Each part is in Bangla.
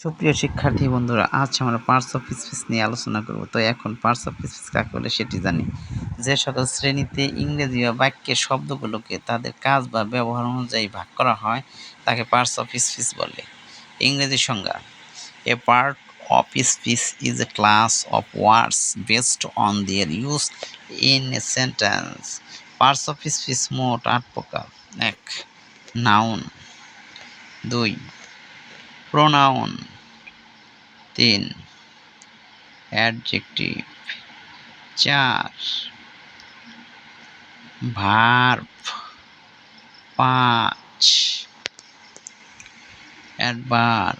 সুপ্রিয় শিক্ষার্থী বন্ধুরা, আজ আমরা পার্টস অফ স্পিচ নিয়ে আলোচনা করব। তো এখন পার্টস অফ স্পিচ কাকে বলে সেটি জানি। যে সকল শ্রেণীতে ইংরেজি বা বাক্যের শব্দগুলোকে তাদের কাজ বা ব্যবহার অনুযায়ী ভাগ করা হয় তাকে পার্টস অফ স্পিচ বলে। ইংরেজি সংজ্ঞা: a part of speech is a class of words based on their use in a sentence. Parts of speech মোট ৮ প্রকার। ১. Noun. ২. Pronoun. ৩. Adjective. ৪. Verb. ৫. Adverb.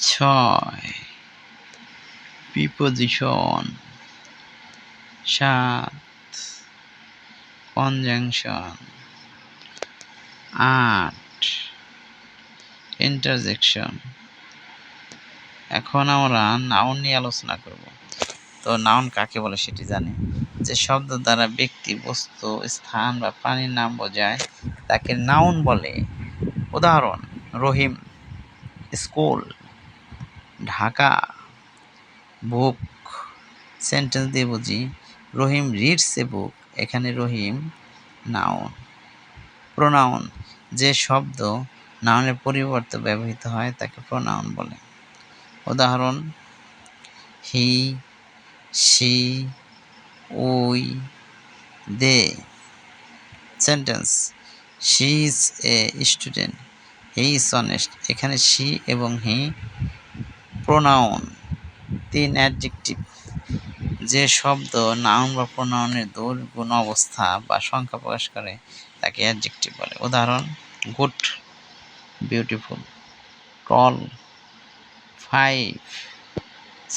৬. Preposition. ৭. Conjunction. ৮. Interjection. এখন আমরা নাউন নিয়ে আলোচনা করব। তো নাউন কাকে বলে সেটি জানি। যে শব্দ দ্বারা ব্যক্তি, বস্তু, স্থান বা প্রাণীর নাম বোঝায় তাকে নাউন বলে। উদাহরণ: রহিম, স্কুল, ঢাকা, বুক। সেন্টেন্স দিয়ে বুঝি: রহিম রিডস এ বুক। এখানে রহিম নাউন। প্রোনাউন: যে শব্দ নাউনের পরিবর্তে ব্যবহৃত হয় তাকে প্রোনাউন বলে। উদাহরণ: he, she, we, they. Sentence: she is a student, he is honest. এখানে শি এবং হি প্রোনাউন। ৩. অ্যাডজেক্টিভ: যে শব্দ নাউন বা প্রোনাউনের দৈর্ঘ্য, গুণ, অবস্থা বা সংখ্যা প্রকাশ করে তাকে অ্যাডজেক্টিভ বলে। উদাহরণ: good, beautiful, tall, 5।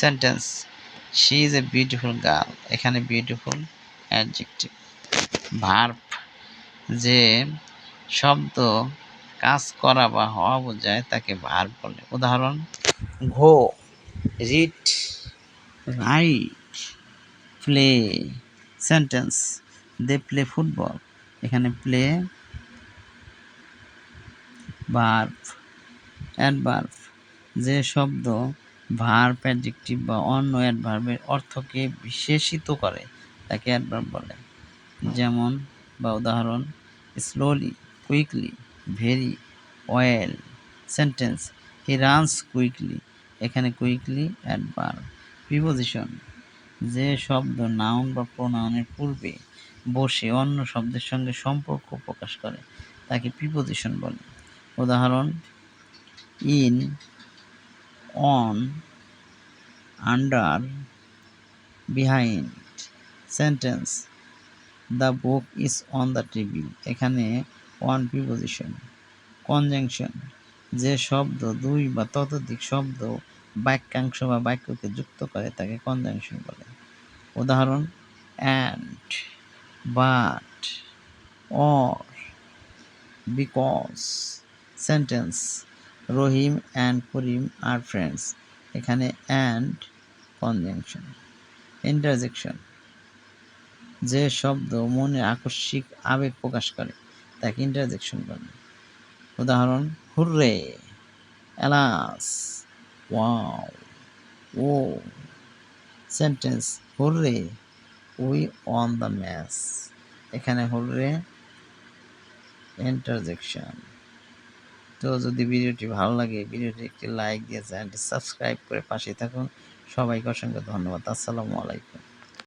Sentence: she is a beautiful girl. এখানে বিউটিফুল অ্যাডজেক্টিভ। ভার্ব: যে শব্দ কাজ করা বা হওয়া বোঝায় তাকে ভার্ব বলে। উদাহরণ: go, read, write, play. Sentence: they play football. এখানে প্লে ভার্ব। অ্যাডভার্ব: যে শব্দ ভার্ব, অ্যাডজেক্টিভ বা অন্য অ্যাডভার্বের অর্থকে বিশেষিত করে তাকে অ্যাডভার্ব বলে। যেমন বা উদাহরণ: slowly, quickly, very, well. Sentence: he runs quickly. এখানে কুইকলি অ্যাডভার্ব। প্রিপোজিশন: যে শব্দ নাউন বা প্রোনাউনের পূর্বে বসে অন্য শব্দের সঙ্গে সম্পর্ক প্রকাশ করে তাকে প্রিপোজিশন বলে। উদাহরণ: in, on, under, behind. Sentence: the book is on the table. এখানে অন প্রিপোজিশন। কনজাংশন: যে শব্দ দুই বা ততোধিক শব্দ, বাক্যাংশ বা বাক্যকে যুক্ত করে তাকে কনজাংশন বলে। উদাহরণ: and, but, or, because. Sentence: Rahim and Karim are friends. এখানে অ্যান্ড কনজাংশন। ইন্টারজেকশন: যে শব্দ মনে আকস্মিক আবেগ প্রকাশ করে তাকে ইন্টারজেকশন বলে। উদাহরণ: hurray, alas, wow, oh. Sentence: hurray, we won the match. এখানে হুররে ইন্টারজেকশন। তো যদি ভিডিওটি ভালো লাগে, ভিডিওটি একটি লাইক দিয়ে চ্যানেলটি সাবস্ক্রাইব করে পাশে থাকুন। সবাইকে অসংখ্য ধন্যবাদ। আসসালামু আলাইকুম।